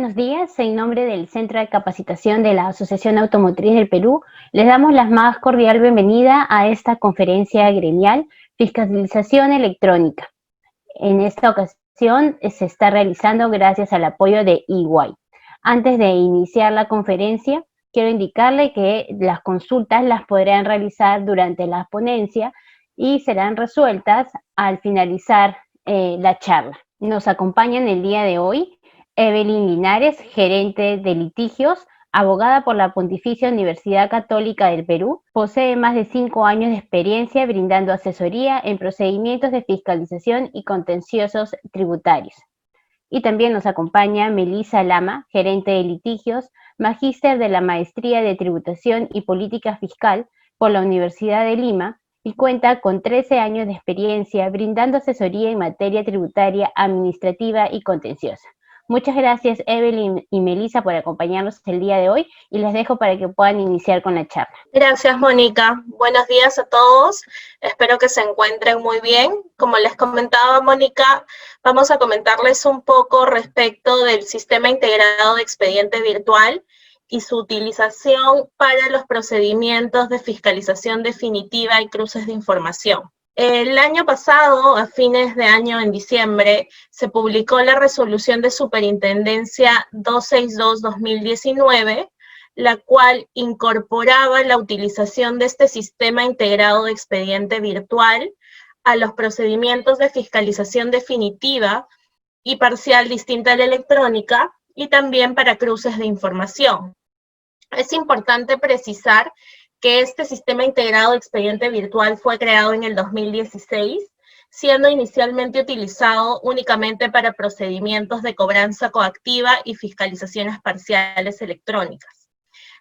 buenos días. En nombre del Centro de Capacitación de la Asociación Automotriz del Perú, les damos la más cordial bienvenida a esta conferencia gremial Fiscalización Electrónica. En esta ocasión se está realizando gracias al apoyo de EY. Antes de iniciar la conferencia, quiero indicarle que las consultas las podrán realizar durante la ponencia y serán resueltas al finalizar la charla. Nos acompañan el día de hoy Evelyn Linares, gerente de litigios, abogada por la Pontificia Universidad Católica del Perú. Posee más de 5 años de experiencia brindando asesoría en procedimientos de fiscalización y contenciosos tributarios. Y también nos acompaña Melissa Lama, gerente de litigios, magíster de la Maestría de Tributación y Política Fiscal por la Universidad de Lima, y cuenta con 13 años de experiencia brindando asesoría en materia tributaria, administrativa y contenciosa. Muchas gracias, Evelyn y Melissa, por acompañarnos el día de hoy, y les dejo para que puedan iniciar con la charla. Gracias, Mónica. Buenos días a todos. Espero que se encuentren muy bien. Como les comentaba Mónica, vamos a comentarles un poco respecto del Sistema Integrado de Expediente Virtual y su utilización para los procedimientos de fiscalización definitiva y cruces de información. El año pasado, a fines de año, en diciembre, se publicó la resolución de Superintendencia 262-2019, la cual incorporaba la utilización de este sistema integrado de expediente virtual a los procedimientos de fiscalización definitiva y parcial distinta a la electrónica, y también para cruces de información. Es importante precisar que este sistema integrado de expediente virtual fue creado en el 2016, siendo inicialmente utilizado únicamente para procedimientos de cobranza coactiva y fiscalizaciones parciales electrónicas.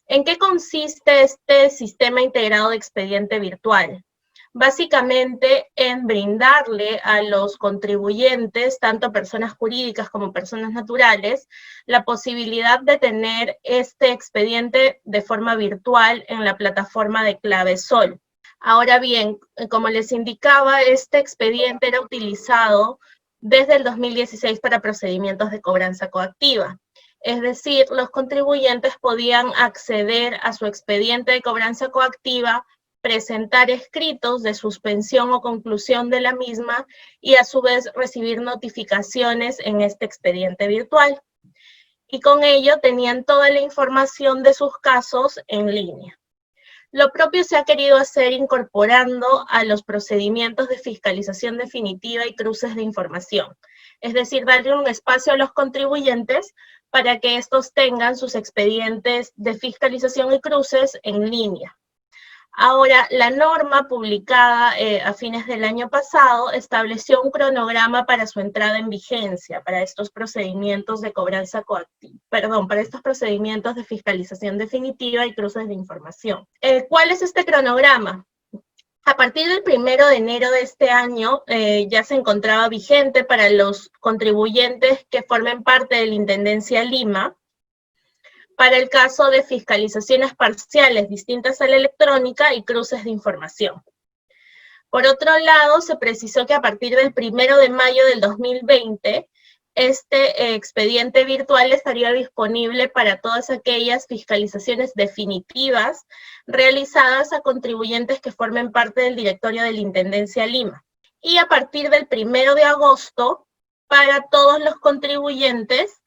¿En qué consiste este sistema integrado de expediente virtual? Básicamente en brindarle a los contribuyentes, tanto personas jurídicas como personas naturales, la posibilidad de tener este expediente de forma virtual en la plataforma de Clavesol. Ahora bien, como les indicaba, este expediente era utilizado desde el 2016 para procedimientos de cobranza coactiva. Es decir, los contribuyentes podían acceder a su expediente de cobranza coactiva, presentar escritos de suspensión o conclusión de la misma y a su vez recibir notificaciones en este expediente virtual. Y con ello tenían toda la información de sus casos en línea. Lo propio se ha querido hacer incorporando a los procedimientos de fiscalización definitiva y cruces de información. Es decir, darle un espacio a los contribuyentes para que estos tengan sus expedientes de fiscalización y cruces en línea. Ahora, la norma publicada a fines del año pasado estableció un cronograma para su entrada en vigencia, para estos procedimientos de cobranza coactiva, para estos procedimientos de fiscalización definitiva y cruces de información. ¿Cuál es este cronograma? A partir del 1 de enero de este año ya se encontraba vigente para los contribuyentes que formen parte de la Intendencia Lima, para el caso de fiscalizaciones parciales distintas a la electrónica y cruces de información. Por otro lado, se precisó que a partir del 1 de mayo del 2020, este expediente virtual estaría disponible para todas aquellas fiscalizaciones definitivas realizadas a contribuyentes que formen parte del directorio de la Intendencia Lima. Y a partir del 1 de agosto, para todos los contribuyentes,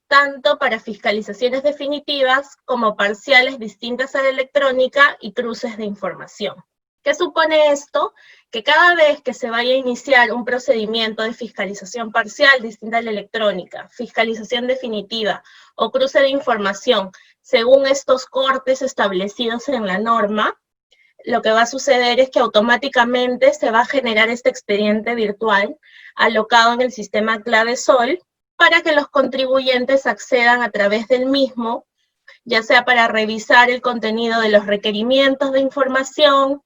tanto para fiscalizaciones definitivas como parciales distintas a la electrónica y cruces de información. ¿Qué supone esto? Que cada vez que se vaya a iniciar un procedimiento de fiscalización parcial distinta a la electrónica, fiscalización definitiva o cruce de información, según estos cortes establecidos en la norma, lo que va a suceder es que automáticamente se va a generar este expediente virtual alocado en el sistema Clavesol, para que los contribuyentes accedan a través del mismo, ya sea para revisar el contenido de los requerimientos de información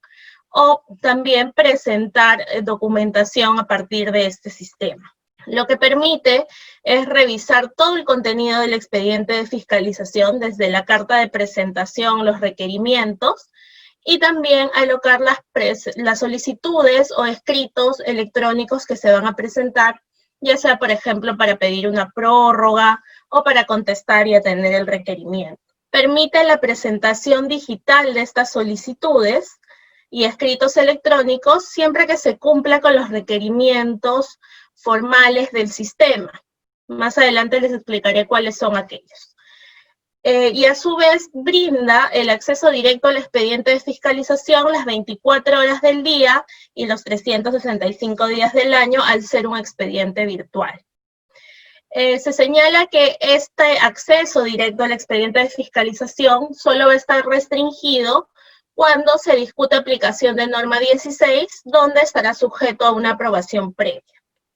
o también presentar documentación a partir de este sistema. Lo que permite es revisar todo el contenido del expediente de fiscalización, desde la carta de presentación, los requerimientos, y también alocar las solicitudes o escritos electrónicos que se van a presentar, ya sea, por ejemplo, para pedir una prórroga o para contestar y atender el requerimiento. Permite la presentación digital de estas solicitudes y escritos electrónicos siempre que se cumpla con los requerimientos formales del sistema. Más adelante les explicaré cuáles son aquellos. Y a su vez brinda el acceso directo al expediente de fiscalización las 24 horas del día y los 365 días del año al ser un expediente virtual. Se señala que este acceso directo al expediente de fiscalización solo va a estar restringido cuando se discute aplicación de norma 16, donde estará sujeto a una aprobación previa.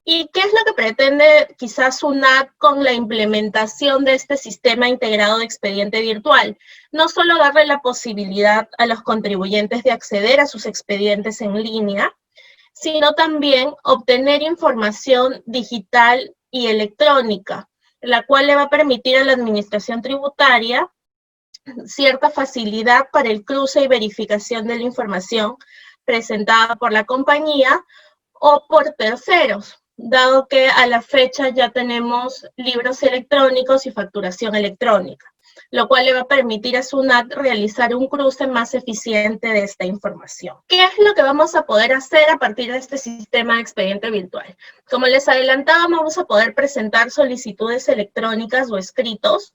¿Y qué es lo que pretende quizás SUNAT con la implementación de este sistema integrado de expediente virtual? No solo darle la posibilidad a los contribuyentes de acceder a sus expedientes en línea, sino también obtener información digital y electrónica, la cual le va a permitir a la administración tributaria cierta facilidad para el cruce y verificación de la información presentada por la compañía o por terceros, dado que a la fecha ya tenemos libros electrónicos y facturación electrónica, lo cual le va a permitir a SUNAT realizar un cruce más eficiente de esta información. ¿Qué es lo que vamos a poder hacer a partir de este sistema de expediente virtual? Como les adelantaba, vamos a poder presentar solicitudes electrónicas o escritos.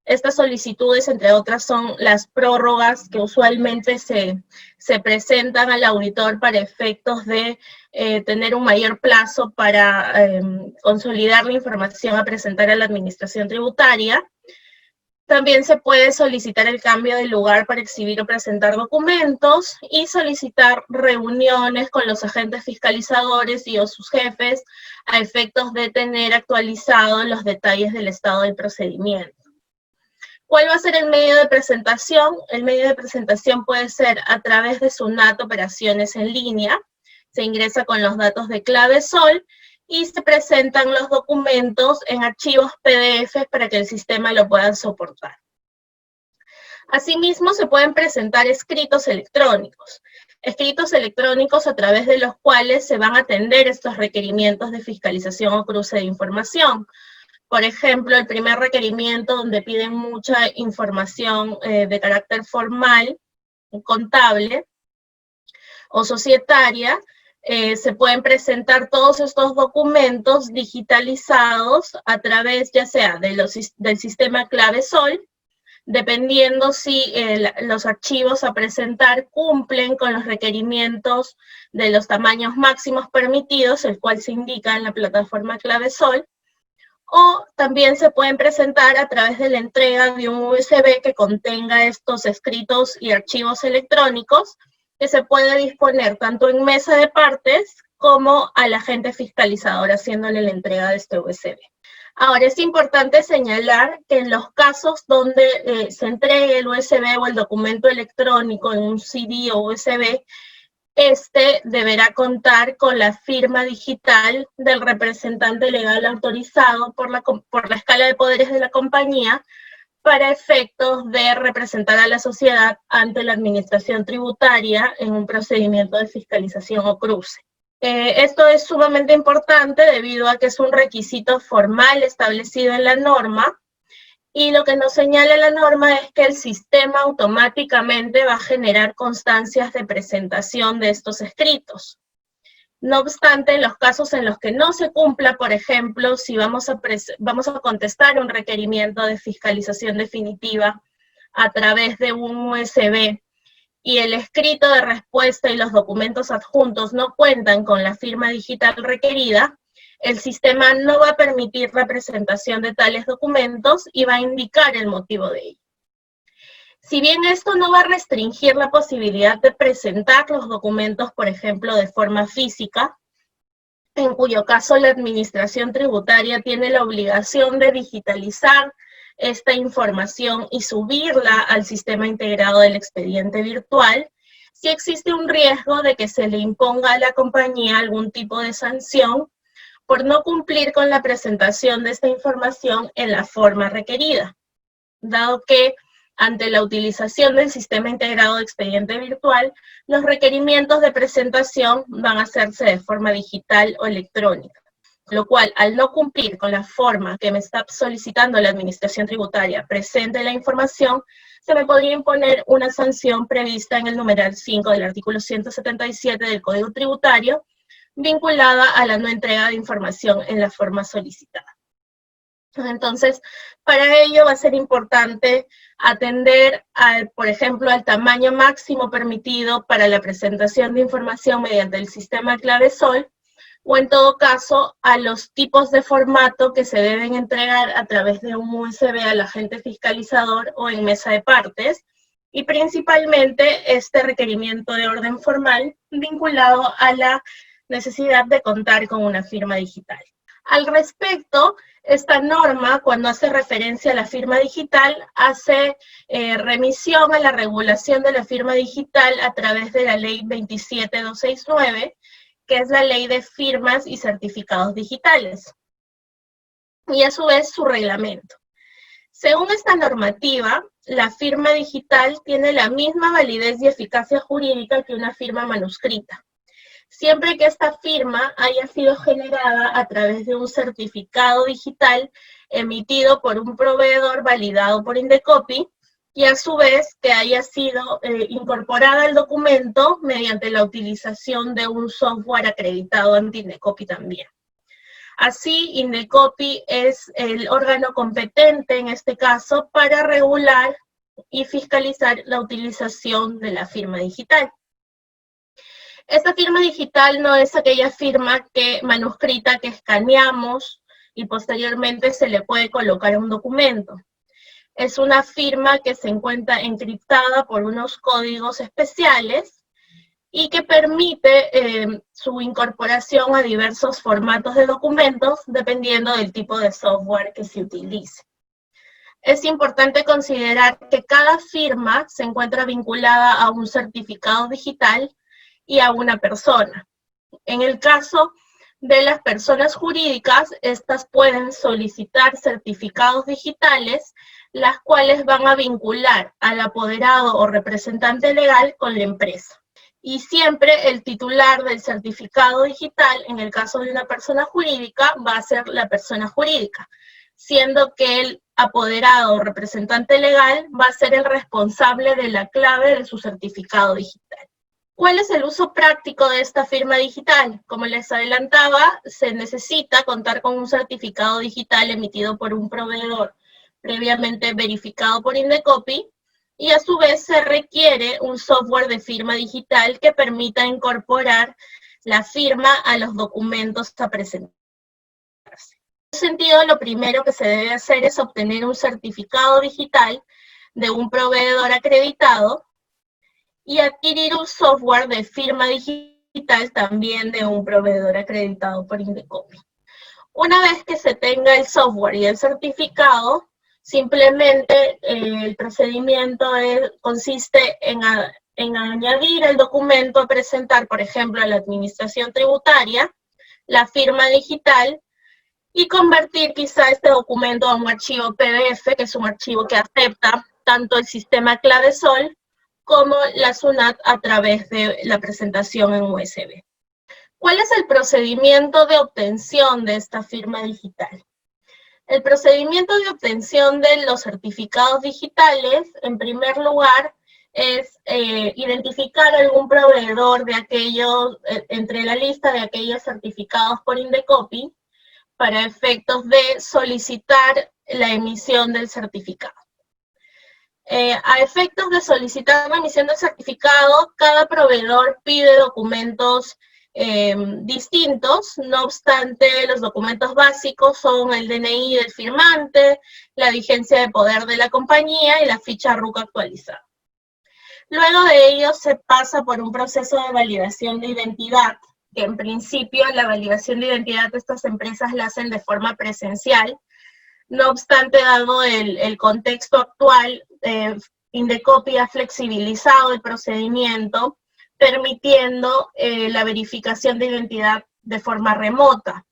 Estas solicitudes, entre otras, son las prórrogas que usualmente se presentan al auditor para efectos de tener un mayor plazo para consolidar la información a presentar a la administración tributaria. También se puede solicitar el cambio de lugar para exhibir o presentar documentos y solicitar reuniones con los agentes fiscalizadores y o sus jefes a efectos de tener actualizados los detalles del estado del procedimiento. ¿Cuál va a ser el medio de presentación? El medio de presentación puede ser a través de SUNAT Operaciones en línea. Se ingresa con los datos de clave SOL y se presentan los documentos en archivos PDF para que el sistema lo pueda soportar. Asimismo, se pueden presentar escritos electrónicos a través de los cuales se van a atender estos requerimientos de fiscalización o cruce de información. Por ejemplo, el primer requerimiento donde piden mucha información de carácter formal, contable o societaria, se pueden presentar todos estos documentos digitalizados a través ya sea del sistema clave SOL, dependiendo si los archivos a presentar cumplen con los requerimientos de los tamaños máximos permitidos, el cual se indica en la plataforma clave SOL, o también se pueden presentar a través de la entrega de un USB que contenga estos escritos y archivos electrónicos, que se puede disponer tanto en mesa de partes como al agente fiscalizador haciéndole la entrega de este USB. Ahora, es importante señalar que en los casos donde se entregue el USB o el documento electrónico en un CD o USB, este deberá contar con la firma digital del representante legal autorizado por la escala de poderes de la compañía para efectos de representar a la sociedad ante la administración tributaria en un procedimiento de fiscalización o cruce. Esto es sumamente importante debido a que es un requisito formal establecido en la norma, y lo que nos señala la norma es que el sistema automáticamente va a generar constancias de presentación de estos escritos. No obstante, en los casos en los que no se cumpla, por ejemplo, si vamos a contestar un requerimiento de fiscalización definitiva a través de un USB y el escrito de respuesta y los documentos adjuntos no cuentan con la firma digital requerida, el sistema no va a permitir la presentación de tales documentos y va a indicar el motivo de ello. Si bien esto no va a restringir la posibilidad de presentar los documentos, por ejemplo, de forma física, en cuyo caso la administración tributaria tiene la obligación de digitalizar esta información y subirla al sistema integrado del expediente virtual, si existe un riesgo de que se le imponga a la compañía algún tipo de sanción por no cumplir con la presentación de esta información en la forma requerida, dado que ante la utilización del sistema integrado de expediente virtual, los requerimientos de presentación van a hacerse de forma digital o electrónica. lo cual, al no cumplir con la forma que me está solicitando la Administración Tributaria presente la información, se me podría imponer una sanción prevista en el numeral 5 del artículo 177 del Código Tributario, vinculada a la no entrega de información en la forma solicitada. Entonces, para ello va a ser importante atender, por ejemplo, al tamaño máximo permitido para la presentación de información mediante el sistema clave-sol, o en todo caso, a los tipos de formato que se deben entregar a través de un USB al agente fiscalizador o en mesa de partes, y principalmente este requerimiento de orden formal vinculado a la necesidad de contar con una firma digital. Al respecto, esta norma, cuando hace referencia a la firma digital, hace remisión a la regulación de la firma digital a través de la Ley 27269, que es la Ley de Firmas y Certificados Digitales, y a su vez su reglamento. Según esta normativa, la firma digital tiene la misma validez y eficacia jurídica que una firma manuscrita, siempre que esta firma haya sido generada a través de un certificado digital emitido por un proveedor validado por Indecopi, y a su vez que haya sido incorporada al documento mediante la utilización de un software acreditado ante Indecopi también. Así, Indecopi es el órgano competente en este caso para regular y fiscalizar la utilización de la firma digital. Esta firma digital no es aquella firma manuscrita que escaneamos y posteriormente se le puede colocar a un documento. Es una firma que se encuentra encriptada por unos códigos especiales y que permite su incorporación a diversos formatos de documentos dependiendo del tipo de software que se utilice. Es importante considerar que cada firma se encuentra vinculada a un certificado digital y a una persona. En el caso de las personas jurídicas, estas pueden solicitar certificados digitales, las cuales van a vincular al apoderado o representante legal con la empresa. Y siempre el titular del certificado digital, en el caso de una persona jurídica, va a ser la persona jurídica, siendo que el apoderado o representante legal va a ser el responsable de la clave de su certificado digital. ¿Cuál es el uso práctico de esta firma digital? Como les adelantaba, se necesita contar con un certificado digital emitido por un proveedor previamente verificado por Indecopi, y a su vez se requiere un software de firma digital que permita incorporar la firma a los documentos a presentarse. En ese sentido, lo primero que se debe hacer es obtener un certificado digital de un proveedor acreditado y adquirir un software de firma digital también de un proveedor acreditado por Indecopi. Una vez que se tenga el software y el certificado, simplemente el procedimiento consiste en añadir el documento a presentar, por ejemplo, a la Administración Tributaria, la firma digital, y convertir quizá este documento a un archivo PDF, que es un archivo que acepta tanto el sistema clave-sol como la SUNAT a través de la presentación en USB. ¿Cuál es el procedimiento de obtención de esta firma digital? El procedimiento de obtención de los certificados digitales, en primer lugar, es identificar algún proveedor de aquellos, entre la lista de aquellos certificados por Indecopi, para efectos de solicitar la emisión del certificado. A efectos de solicitar la emisión del certificado, cada proveedor pide documentos distintos. No obstante, los documentos básicos son el DNI del firmante, la vigencia de poder de la compañía y la ficha RUC actualizada. Luego de ello se pasa por un proceso de validación de identidad, que en principio la validación de identidad de estas empresas la hacen de forma presencial. No obstante, dado el contexto actual, Indecopi ha flexibilizado el procedimiento, permitiendo la verificación de identidad de forma remota.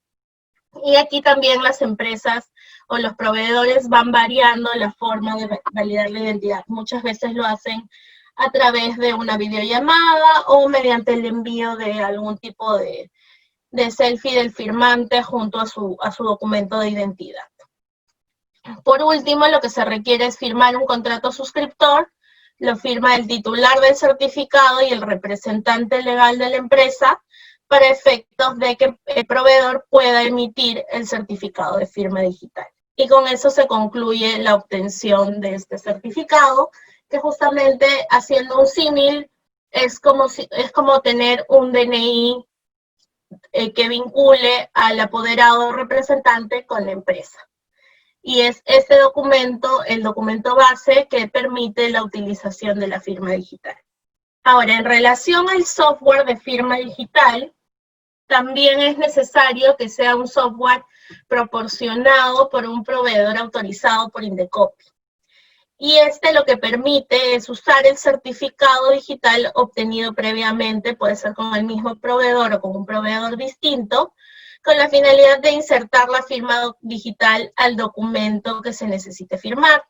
Y aquí también las empresas o los proveedores van variando la forma de validar la identidad. Muchas veces lo hacen a través de una videollamada o mediante el envío de algún tipo de de selfie del firmante junto a su documento de identidad. Por último, lo que se requiere es firmar un contrato suscriptor, lo firma el titular del certificado y el representante legal de la empresa para efectos de que el proveedor pueda emitir el certificado de firma digital. Y con eso se concluye la obtención de este certificado, que justamente, haciendo un símil, es como tener un DNI que vincule al apoderado representante con la empresa. Y es este documento, el documento base, que permite la utilización de la firma digital. Ahora, en relación al software de firma digital, también es necesario que sea un software proporcionado por un proveedor autorizado por Indecopi. Y lo que permite es usar el certificado digital obtenido previamente, puede ser con el mismo proveedor o con un proveedor distinto, con la finalidad de insertar la firma digital al documento que se necesite firmar.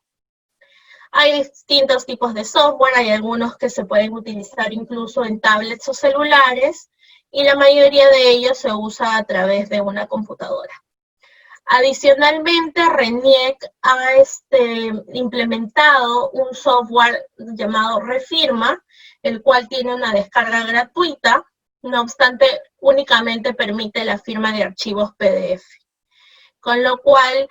Hay distintos tipos de software, hay algunos que se pueden utilizar incluso en tablets o celulares, y la mayoría de ellos se usa a través de una computadora. Adicionalmente, RENIEC ha implementado un software llamado Refirma, el cual tiene una descarga gratuita, no obstante, únicamente permite la firma de archivos PDF, con lo cual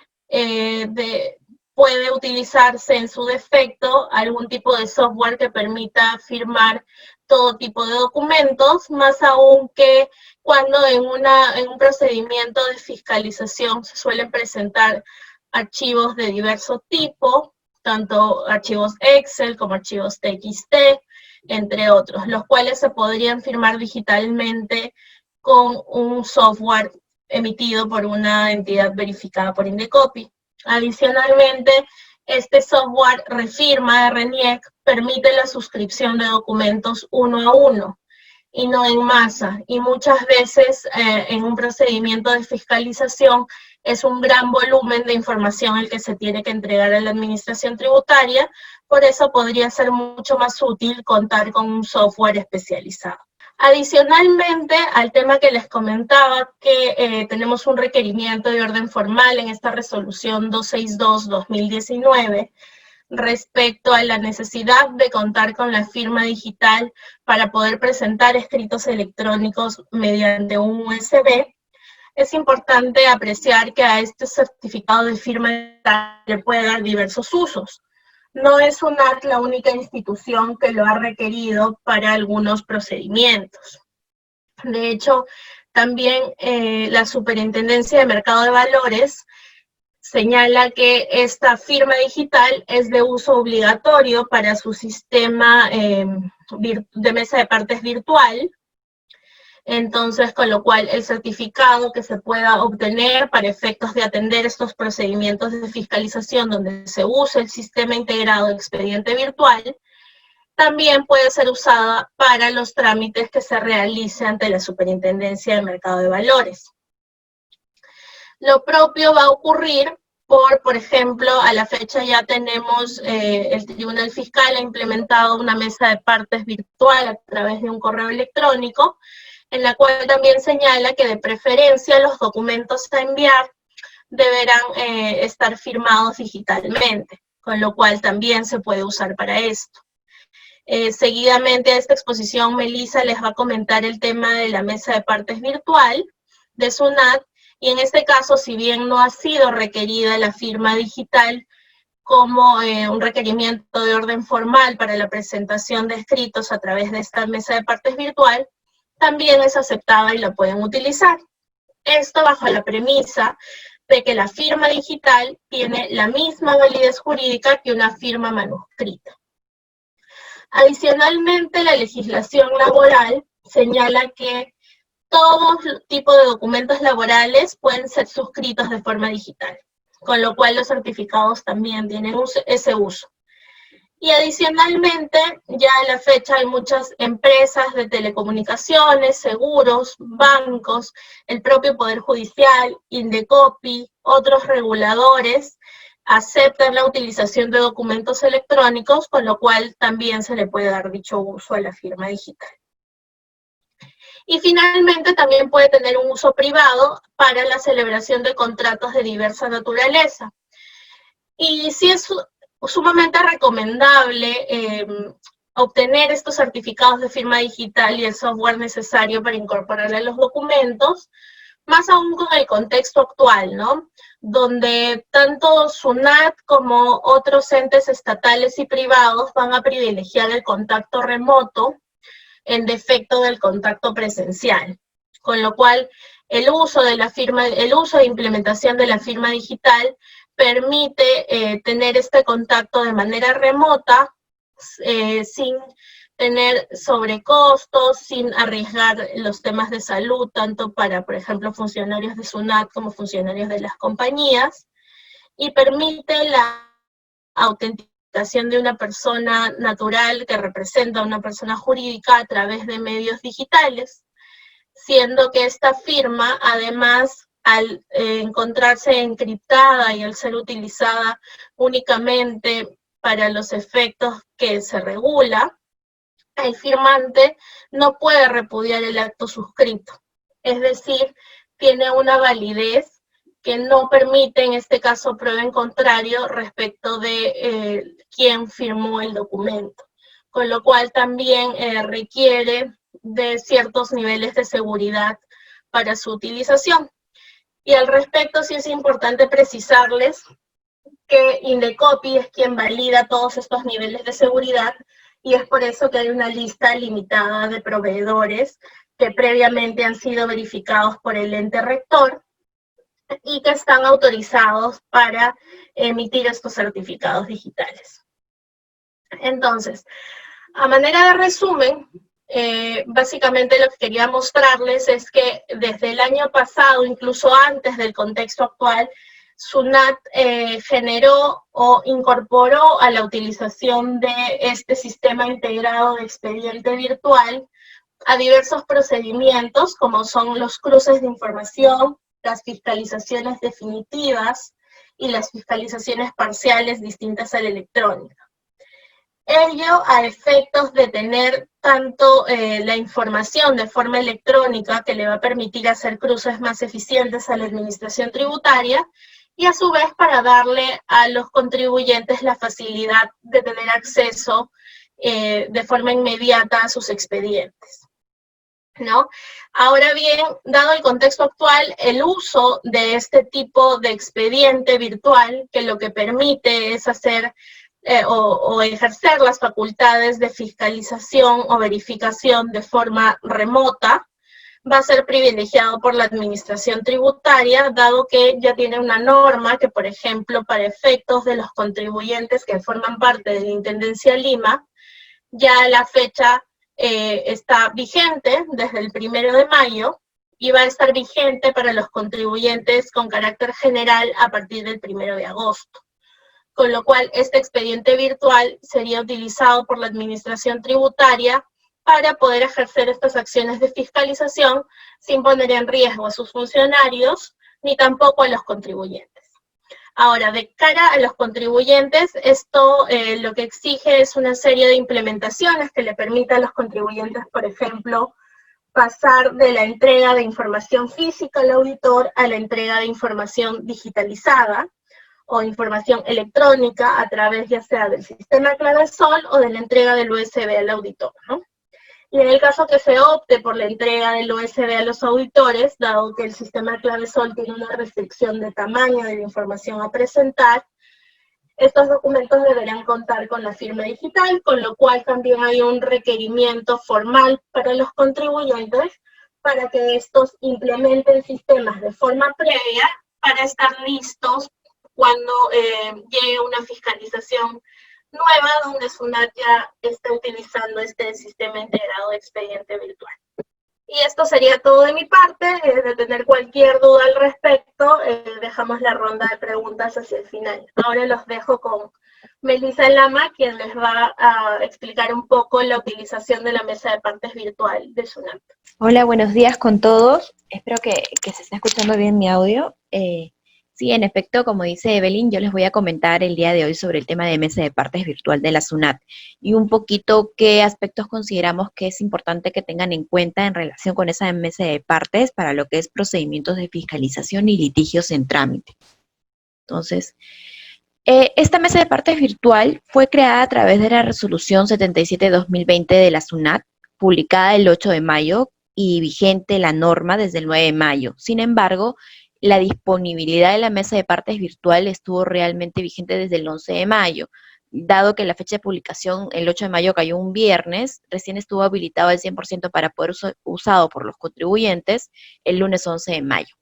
puede utilizarse en su defecto algún tipo de software que permita firmar todo tipo de documentos, más aún que cuando en un procedimiento de fiscalización se suelen presentar archivos de diverso tipo, tanto archivos Excel como archivos TXT, entre otros, los cuales se podrían firmar digitalmente con un software emitido por una entidad verificada por Indecopi. Adicionalmente, este software Refirma de RENIEC permite la suscripción de documentos uno a uno y no en masa. Y muchas veces en un procedimiento de fiscalización es un gran volumen de información el que se tiene que entregar a la administración tributaria, por eso podría ser mucho más útil contar con un software especializado. Adicionalmente al tema que les comentaba, que tenemos un requerimiento de orden formal en esta resolución 262-2019 respecto a la necesidad de contar con la firma digital para poder presentar escritos electrónicos mediante un USB, es importante apreciar que a este certificado de firma digital le puede dar diversos usos. No es UNAC la única institución que lo ha requerido para algunos procedimientos. De hecho, también la Superintendencia de Mercado de Valores señala que esta firma digital es de uso obligatorio para su sistema de mesa de partes virtual. Entonces, con lo cual el certificado que se pueda obtener para efectos de atender estos procedimientos de fiscalización donde se usa el sistema integrado de expediente virtual, también puede ser usada para los trámites que se realicen ante la Superintendencia de Mercado de Valores. Lo propio va a ocurrir por ejemplo, a la fecha ya tenemos, el Tribunal Fiscal ha implementado una mesa de partes virtual a través de un correo electrónico, en la cual también señala que de preferencia los documentos a enviar deberán estar firmados digitalmente, con lo cual también se puede usar para esto. Seguidamente a esta exposición, Melissa les va a comentar el tema de la mesa de partes virtual de SUNAT, y en este caso, si bien no ha sido requerida la firma digital como un requerimiento de orden formal para la presentación de escritos a través de esta mesa de partes virtual, también es aceptada y la pueden utilizar. Esto bajo la premisa de que la firma digital tiene la misma validez jurídica que una firma manuscrita. Adicionalmente, la legislación laboral señala que todo tipo de documentos laborales pueden ser suscritos de forma digital, con lo cual los certificados también tienen ese uso. Y adicionalmente, ya a la fecha hay muchas empresas de telecomunicaciones, seguros, bancos, el propio Poder Judicial, Indecopi, otros reguladores, aceptan la utilización de documentos electrónicos, con lo cual también se le puede dar dicho uso a la firma digital. Y finalmente también puede tener un uso privado para la celebración de contratos de diversa naturaleza. Y sí es sumamente recomendable obtener estos certificados de firma digital y el software necesario para incorporarle a los documentos, más aún con el contexto actual, ¿no? Donde tanto SUNAT como otros entes estatales y privados van a privilegiar el contacto remoto en defecto del contacto presencial. Con lo cual, el uso de implementación de la firma digital permite tener este contacto de manera remota, sin tener sobrecostos, sin arriesgar los temas de salud, tanto para, por ejemplo, funcionarios de SUNAT como funcionarios de las compañías, y permite la autenticación de una persona natural que representa a una persona jurídica a través de medios digitales, siendo que esta firma, además, al encontrarse encriptada y al ser utilizada únicamente para los efectos que se regula, el firmante no puede repudiar el acto suscrito. Es decir, tiene una validez que no permite, en este caso, prueba en contrario respecto de quién firmó el documento. Con lo cual también requiere de ciertos niveles de seguridad para su utilización. Y al respecto sí es importante precisarles que Indecopi es quien valida todos estos niveles de seguridad, y es por eso que hay una lista limitada de proveedores que previamente han sido verificados por el ente rector y que están autorizados para emitir estos certificados digitales. Entonces, a manera de resumen, básicamente lo que quería mostrarles es que desde el año pasado, incluso antes del contexto actual, SUNAT generó o incorporó a la utilización de este sistema integrado de expediente virtual a diversos procedimientos, como son los cruces de información, las fiscalizaciones definitivas y las fiscalizaciones parciales distintas a la electrónica. Ello a efectos de tener tanto la información de forma electrónica, que le va a permitir hacer cruces más eficientes a la administración tributaria, y a su vez para darle a los contribuyentes la facilidad de tener acceso de forma inmediata a sus expedientes, ¿no? Ahora bien, dado el contexto actual, el uso de este tipo de expediente virtual, que lo que permite es hacer o ejercer las facultades de fiscalización o verificación de forma remota, va a ser privilegiado por la administración tributaria, dado que ya tiene una norma que, por ejemplo, para efectos de los contribuyentes que forman parte de la Intendencia Lima, ya la fecha está vigente desde el 1 de mayo y va a estar vigente para los contribuyentes con carácter general a partir del 1 de agosto. Con lo cual, este expediente virtual sería utilizado por la administración tributaria para poder ejercer estas acciones de fiscalización sin poner en riesgo a sus funcionarios ni tampoco a los contribuyentes. Ahora, de cara a los contribuyentes, esto lo que exige es una serie de implementaciones que le permitan a los contribuyentes, por ejemplo, pasar de la entrega de información física al auditor a la entrega de información digitalizada o información electrónica a través ya sea del sistema Clavesol o de la entrega del USB al auditor, ¿no? Y en el caso que se opte por la entrega del USB a los auditores, dado que el sistema Clavesol tiene una restricción de tamaño de la información a presentar, estos documentos deberán contar con la firma digital, con lo cual también hay un requerimiento formal para los contribuyentes para que estos implementen sistemas de forma previa para estar listos cuando llegue una fiscalización nueva donde SUNAT ya está utilizando este sistema integrado de expediente virtual. Y esto sería todo de mi parte. De tener cualquier duda al respecto, dejamos la ronda de preguntas hacia el final. Ahora los dejo con Melissa Lama, quien les va a explicar un poco la utilización de la mesa de partes virtual de SUNAT. Hola, buenos días con todos. Espero que se esté escuchando bien mi audio. Sí, en efecto, como dice Evelyn, yo les voy a comentar el día de hoy sobre el tema de mesa de partes virtual de la SUNAT y un poquito qué aspectos consideramos que es importante que tengan en cuenta en relación con esa mesa de partes para lo que es procedimientos de fiscalización y litigios en trámite. Entonces, esta mesa de partes virtual fue creada a través de la resolución 77-2020 de la SUNAT, publicada el 8 de mayo y vigente la norma desde el 9 de mayo. Sin embargo, la disponibilidad de la mesa de partes virtual estuvo realmente vigente desde el 11 de mayo. Dado que la fecha de publicación, el 8 de mayo, cayó un viernes, recién estuvo habilitado al 100% para poder ser usado por los contribuyentes el lunes 11 de mayo.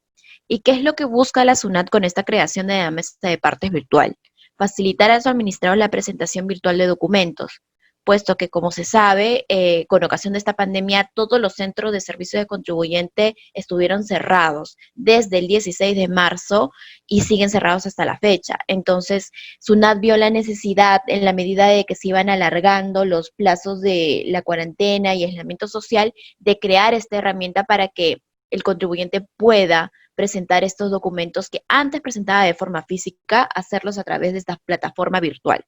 ¿Y qué es lo que busca la SUNAT con esta creación de la mesa de partes virtual? Facilitar a su administrador la presentación virtual de documentos, puesto que, como se sabe, con ocasión de esta pandemia, todos los centros de servicio de contribuyente estuvieron cerrados desde el 16 de marzo y siguen cerrados hasta la fecha. Entonces, SUNAT vio la necesidad, en la medida de que se iban alargando los plazos de la cuarentena y aislamiento social, de crear esta herramienta para que el contribuyente pueda presentar estos documentos que antes presentaba de forma física, hacerlos a través de esta plataforma virtual.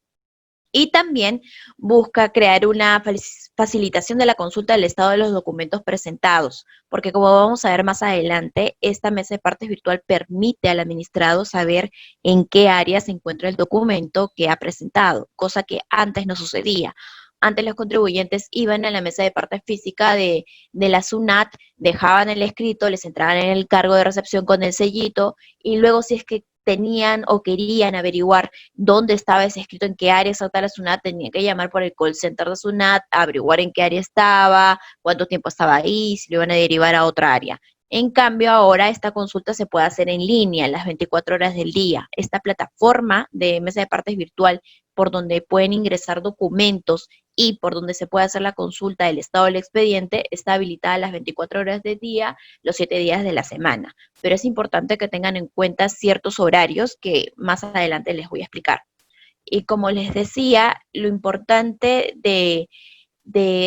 Y también busca crear una facilitación de la consulta del estado de los documentos presentados, porque como vamos a ver más adelante, esta mesa de partes virtual permite al administrado saber en qué área se encuentra el documento que ha presentado, cosa que antes no sucedía. Antes los contribuyentes iban a la mesa de partes física de la SUNAT, dejaban el escrito, les entraban en el cargo de recepción con el sellito y luego si es que tenían o querían averiguar dónde estaba ese escrito, en qué área exacta la SUNAT, tenían que llamar por el call center de SUNAT, averiguar en qué área estaba, cuánto tiempo estaba ahí, si lo iban a derivar a otra área. En cambio, ahora esta consulta se puede hacer en línea, las 24 horas del día. Esta plataforma de mesa de partes virtual, por donde pueden ingresar documentos y por donde se puede hacer la consulta del estado del expediente, está habilitada las 24 horas del día, los 7 días de la semana. Pero es importante que tengan en cuenta ciertos horarios que más adelante les voy a explicar. Y como les decía, lo importante de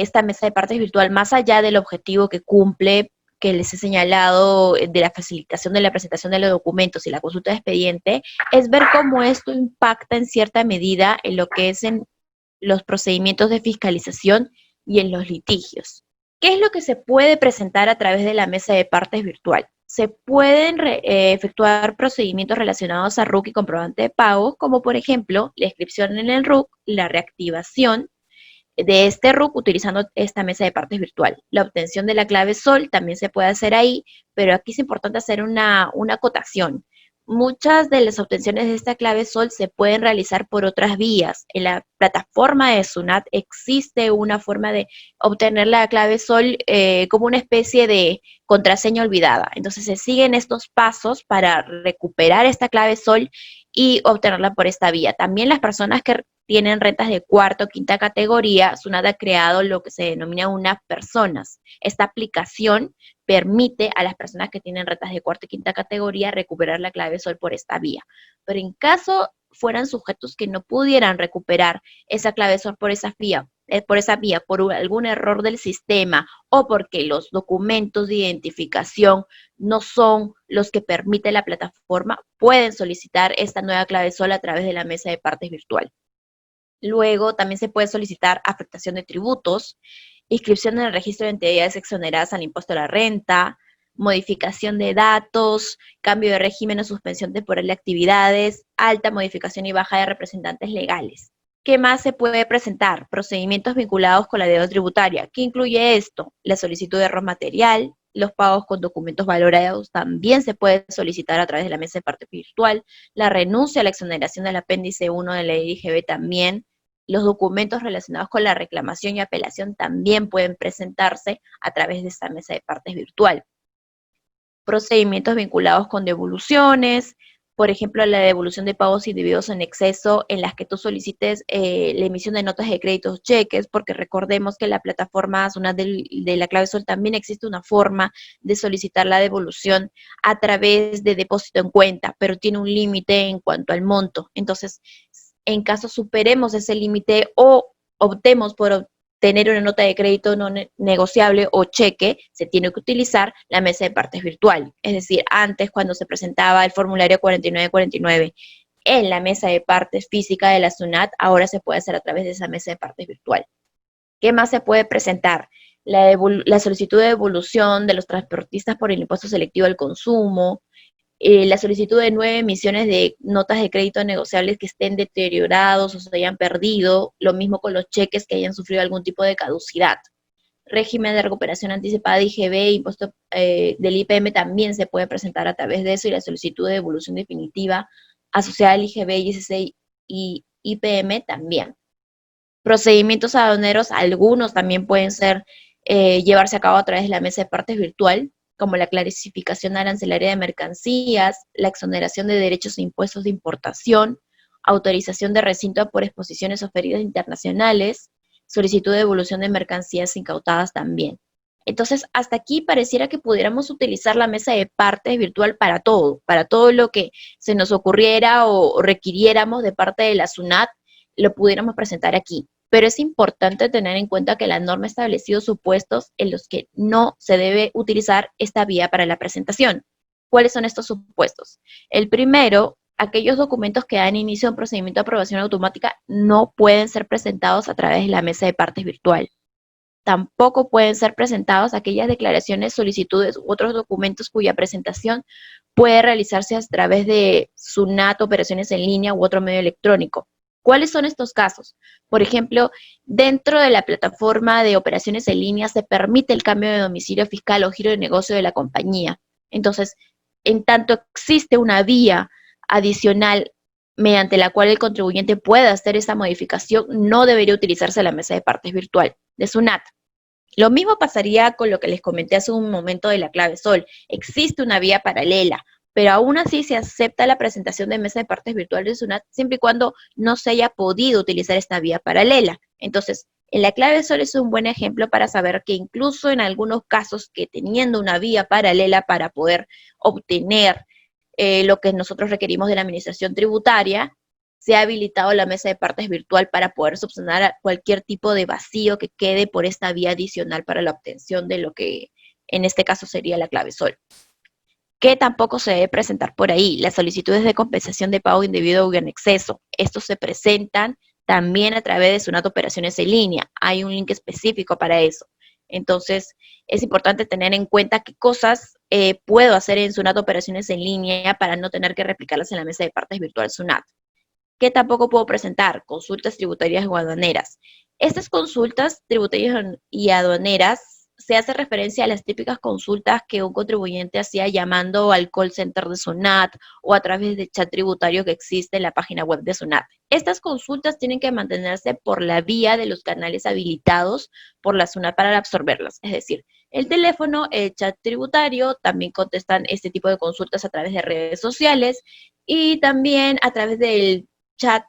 esta mesa de partes virtual, más allá del objetivo que cumple, que les he señalado, de la facilitación de la presentación de los documentos y la consulta de expediente, es ver cómo esto impacta en cierta medida en lo que es en los procedimientos de fiscalización y en los litigios. ¿Qué es lo que se puede presentar a través de la mesa de partes virtual? Se pueden efectuar procedimientos relacionados a RUC y comprobante de pago, como por ejemplo la inscripción en el RUC, la reactivación de este RUC utilizando esta mesa de partes virtual. La obtención de la clave SOL también se puede hacer ahí, pero aquí es importante hacer una acotación. Muchas de las obtenciones de esta clave SOL se pueden realizar por otras vías. En la plataforma de SUNAT existe una forma de obtener la clave SOL como una especie de contraseña olvidada. Entonces se siguen estos pasos para recuperar esta clave SOL y obtenerla por esta vía. También las personas que tienen rentas de cuarta o quinta categoría, SUNAT ha creado lo que se denomina unas personas. Esta aplicación permite a las personas que tienen rentas de cuarta y quinta categoría recuperar la clave SOL por esta vía. Pero en caso fueran sujetos que no pudieran recuperar esa clave SOL por esa vía, por algún error del sistema o porque los documentos de identificación no son los que permite la plataforma, pueden solicitar esta nueva clave SOL a través de la mesa de partes virtual. Luego también se puede solicitar afectación de tributos, inscripción en el registro de entidades exoneradas al impuesto a la renta, modificación de datos, cambio de régimen o suspensión temporal de actividades, alta, modificación y baja de representantes legales. ¿Qué más se puede presentar? Procedimientos vinculados con la deuda tributaria. ¿Qué incluye esto? La solicitud de error material, los pagos con documentos valorados también se puede solicitar a través de la mesa de parte virtual, la renuncia a la exoneración del apéndice 1 de la IGB también, los documentos relacionados con la reclamación y apelación también pueden presentarse a través de esta mesa de partes virtual. Procedimientos vinculados con devoluciones, por ejemplo, la devolución de pagos indebidos en exceso en las que tú solicites la emisión de notas de créditos cheques, porque recordemos que la plataforma de la clave SOL también existe una forma de solicitar la devolución a través de depósito en cuenta, pero tiene un límite en cuanto al monto. Entonces, en caso superemos ese límite o optemos por tener una nota de crédito no negociable o cheque, se tiene que utilizar la mesa de partes virtual. Es decir, antes cuando se presentaba el formulario 4949 en la mesa de partes física de la SUNAT, ahora se puede hacer a través de esa mesa de partes virtual. ¿Qué más se puede presentar? La solicitud de devolución de los transportistas por el impuesto selectivo al consumo, la solicitud de 9 emisiones de notas de crédito negociables que estén deteriorados o se hayan perdido, lo mismo con los cheques que hayan sufrido algún tipo de caducidad. Régimen de recuperación anticipada de IGB, impuesto del IPM también se puede presentar a través de eso, y la solicitud de devolución definitiva asociada al IGB, ISC y IPM también. Procedimientos aduaneros, algunos también pueden ser llevarse a cabo a través de la mesa de partes virtual, como la clasificación arancelaria de mercancías, la exoneración de derechos e impuestos de importación, autorización de recinto por exposiciones o ferias internacionales, solicitud de devolución de mercancías incautadas también. Entonces, hasta aquí pareciera que pudiéramos utilizar la mesa de partes virtual para todo lo que se nos ocurriera o requiriéramos de parte de la SUNAT, lo pudiéramos presentar aquí. Pero es importante tener en cuenta que la norma ha establecido supuestos en los que no se debe utilizar esta vía para la presentación. ¿Cuáles son estos supuestos? El primero, aquellos documentos que dan inicio a un procedimiento de aprobación automática no pueden ser presentados a través de la mesa de partes virtual. Tampoco pueden ser presentados aquellas declaraciones, solicitudes u otros documentos cuya presentación puede realizarse a través de SUNAT, operaciones en línea u otro medio electrónico. ¿Cuáles son estos casos? Por ejemplo, dentro de la plataforma de operaciones en línea se permite el cambio de domicilio fiscal o giro de negocio de la compañía. Entonces, en tanto existe una vía adicional mediante la cual el contribuyente pueda hacer esa modificación, no debería utilizarse la mesa de partes virtual de SUNAT. Lo mismo pasaría con lo que les comenté hace un momento de la clave SOL. Existe una vía paralela, pero aún así se acepta la presentación de mesa de partes virtual de SUNAT siempre y cuando no se haya podido utilizar esta vía paralela. Entonces, en la clave SOL es un buen ejemplo para saber que incluso en algunos casos que teniendo una vía paralela para poder obtener lo que nosotros requerimos de la administración tributaria, se ha habilitado la mesa de partes virtual para poder subsanar cualquier tipo de vacío que quede por esta vía adicional para la obtención de lo que en este caso sería la clave SOL. Que tampoco se debe presentar por ahí, las solicitudes de compensación de pago indebido o en exceso. Estos se presentan también a través de SUNAT Operaciones en Línea. Hay un link específico para eso. Entonces, es importante tener en cuenta qué cosas puedo hacer en SUNAT Operaciones en Línea para no tener que replicarlas en la mesa de partes virtual SUNAT. Que tampoco puedo presentar consultas tributarias o aduaneras. Estas consultas tributarias y aduaneras se hace referencia a las típicas consultas que un contribuyente hacía llamando al call center de SUNAT o a través del chat tributario que existe en la página web de SUNAT. Estas consultas tienen que mantenerse por la vía de los canales habilitados por la SUNAT para absorberlas, es decir, el teléfono, el chat tributario, también contestan este tipo de consultas a través de redes sociales y también a través del chat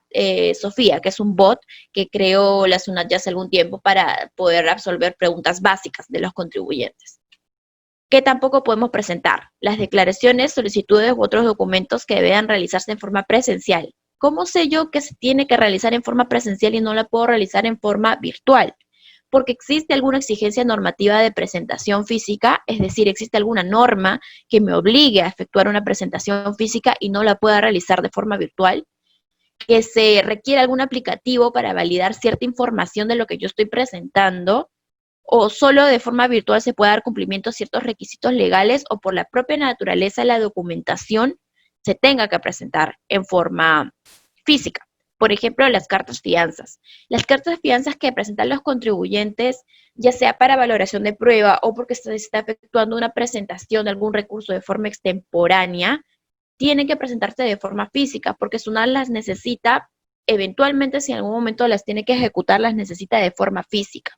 Sofía, que es un bot que creó la SUNAT ya hace algún tiempo para poder absolver preguntas básicas de los contribuyentes. Que tampoco podemos presentar las declaraciones, solicitudes u otros documentos que deban realizarse en forma presencial. ¿Cómo sé yo que se tiene que realizar en forma presencial y no la puedo realizar en forma virtual? Porque existe alguna exigencia normativa de presentación física, es decir, existe alguna norma que me obligue a efectuar una presentación física y no la pueda realizar de forma virtual, que se requiere algún aplicativo para validar cierta información de lo que yo estoy presentando, o solo de forma virtual se puede dar cumplimiento a ciertos requisitos legales o por la propia naturaleza de la documentación se tenga que presentar en forma física. Por ejemplo, las cartas fianzas. Las cartas fianzas que presentan los contribuyentes, ya sea para valoración de prueba o porque se está efectuando una presentación de algún recurso de forma extemporánea, tienen que presentarse de forma física, porque SUNAT las necesita, eventualmente si en algún momento las tiene que ejecutar, las necesita de forma física.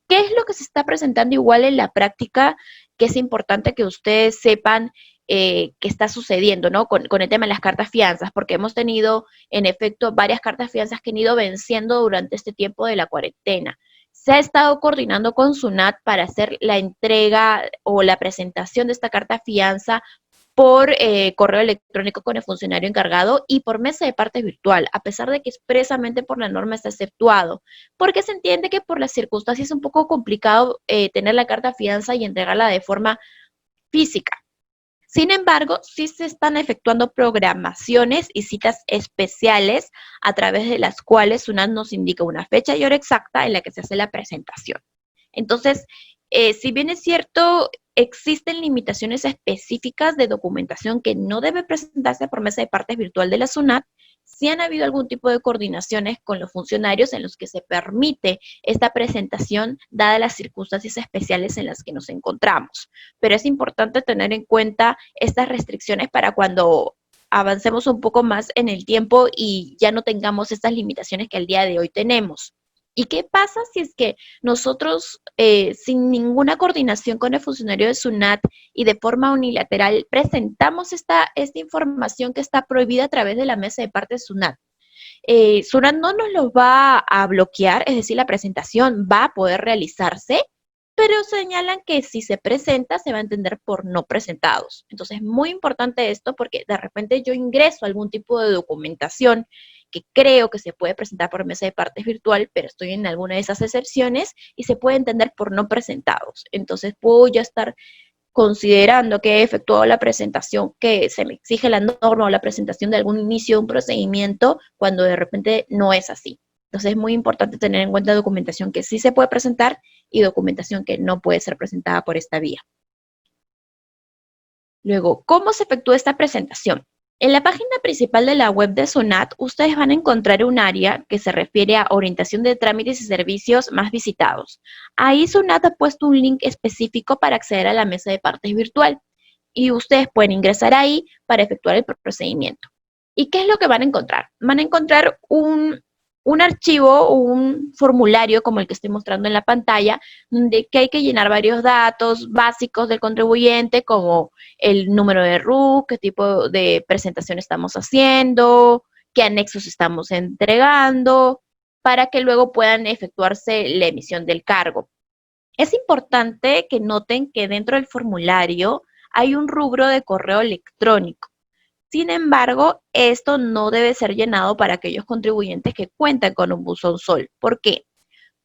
¿Qué es lo que se está presentando igual en la práctica? Que es importante que ustedes sepan qué está sucediendo, ¿no? Con el tema de las cartas fianzas, porque hemos tenido, en efecto, varias cartas fianzas que han ido venciendo durante este tiempo de la cuarentena. Se ha estado coordinando con SUNAT para hacer la entrega o la presentación de esta carta fianza por correo electrónico con el funcionario encargado y por mesa de partes virtual, a pesar de que expresamente por la norma está exceptuado, porque se entiende que por las circunstancias es un poco complicado tener la carta fianza y entregarla de forma física. Sin embargo, sí se están efectuando programaciones y citas especiales a través de las cuales SUNAT nos indica una fecha y hora exacta en la que se hace la presentación. Entonces, si bien es cierto, existen limitaciones específicas de documentación que no debe presentarse por mesa de partes virtual de la SUNAT, sí han habido algún tipo de coordinaciones con los funcionarios en los que se permite esta presentación dadas las circunstancias especiales en las que nos encontramos. Pero es importante tener en cuenta estas restricciones para cuando avancemos un poco más en el tiempo y ya no tengamos estas limitaciones que al día de hoy tenemos. ¿Y qué pasa si es que nosotros, sin ninguna coordinación con el funcionario de SUNAT y de forma unilateral, presentamos esta información que está prohibida a través de la mesa de partes SUNAT? SUNAT no nos lo va a bloquear, es decir, la presentación va a poder realizarse, pero señalan que si se presenta se va a entender por no presentados. Entonces es muy importante esto porque de repente yo ingreso algún tipo de documentación que creo que se puede presentar por mesa de partes virtual, pero estoy en alguna de esas excepciones y se puede entender por no presentados. Entonces puedo ya estar considerando que he efectuado la presentación que se me exige la norma o la presentación de algún inicio de un procedimiento cuando de repente no es así. Entonces es muy importante tener en cuenta documentación que sí se puede presentar y documentación que no puede ser presentada por esta vía. Luego, ¿cómo se efectúa esta presentación? En la página principal de la web de SUNAT, ustedes van a encontrar un área que se refiere a orientación de trámites y servicios más visitados. Ahí SUNAT ha puesto un link específico para acceder a la mesa de partes virtual y ustedes pueden ingresar ahí para efectuar el procedimiento. ¿Y qué es lo que van a encontrar? Van a encontrar un archivo o un formulario como el que estoy mostrando en la pantalla, donde que hay que llenar varios datos básicos del contribuyente, como el número de RUC, qué tipo de presentación estamos haciendo, qué anexos estamos entregando, para que luego puedan efectuarse la emisión del cargo. Es importante que noten que dentro del formulario hay un rubro de correo electrónico. Sin embargo, esto no debe ser llenado para aquellos contribuyentes que cuentan con un buzón SOL. ¿Por qué?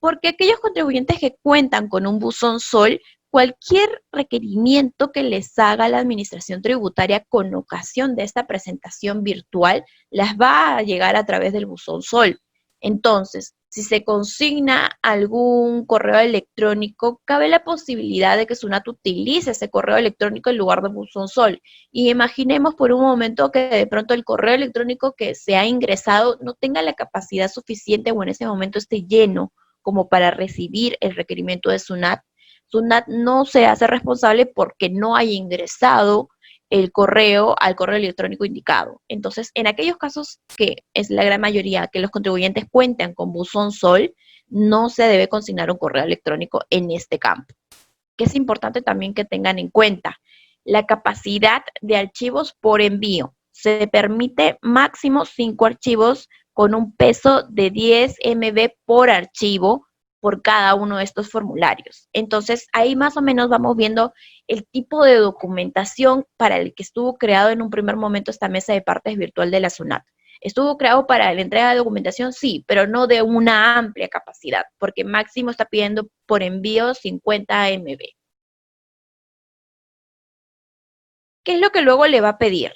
Porque aquellos contribuyentes que cuentan con un buzón SOL, cualquier requerimiento que les haga la administración tributaria con ocasión de esta presentación virtual, las va a llegar a través del buzón SOL. Entonces, si se consigna algún correo electrónico, cabe la posibilidad de que SUNAT utilice ese correo electrónico en lugar de buzón SOL. Y imaginemos por un momento que de pronto el correo electrónico que se ha ingresado no tenga la capacidad suficiente o en ese momento esté lleno como para recibir el requerimiento de SUNAT. SUNAT no se hace responsable porque no haya ingresado el correo al correo electrónico indicado. Entonces, en aquellos casos que es la gran mayoría que los contribuyentes cuentan con buzón SOL, no se debe consignar un correo electrónico en este campo. Que es importante también que tengan en cuenta la capacidad de archivos por envío. Se permite máximo 5 archivos con un peso de 10 MB por archivo por cada uno de estos formularios. Entonces, ahí más o menos vamos viendo el tipo de documentación para el que estuvo creado en un primer momento esta mesa de partes virtual de la SUNAT. ¿Estuvo creado para la entrega de documentación? Sí, pero no de una amplia capacidad, porque máximo está pidiendo por envío 50 MB. ¿Qué es lo que luego le va a pedir?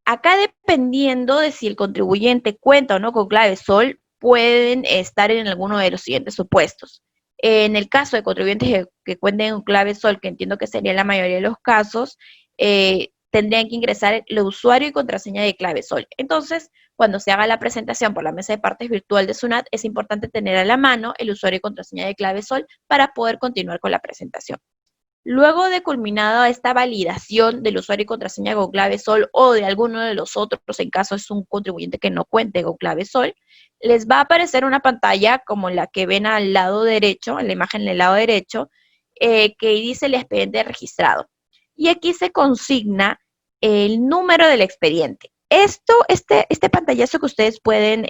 Acá, dependiendo de si el contribuyente cuenta o no con clave SOL, pueden estar en alguno de los siguientes supuestos. En el caso de contribuyentes que cuenten con clave SOL, que entiendo que sería la mayoría de los casos, tendrían que ingresar el usuario y contraseña de clave SOL. Entonces, cuando se haga la presentación por la mesa de partes virtual de SUNAT, es importante tener a la mano el usuario y contraseña de clave SOL para poder continuar con la presentación. Luego de culminada esta validación del usuario y contraseña con clave SOL o de alguno de los otros, en caso es un contribuyente que no cuente con clave SOL, les va a aparecer una pantalla como la que ven al lado derecho, en la imagen del lado derecho, que dice el expediente registrado. Y aquí se consigna el número del expediente. Este pantallazo que ustedes pueden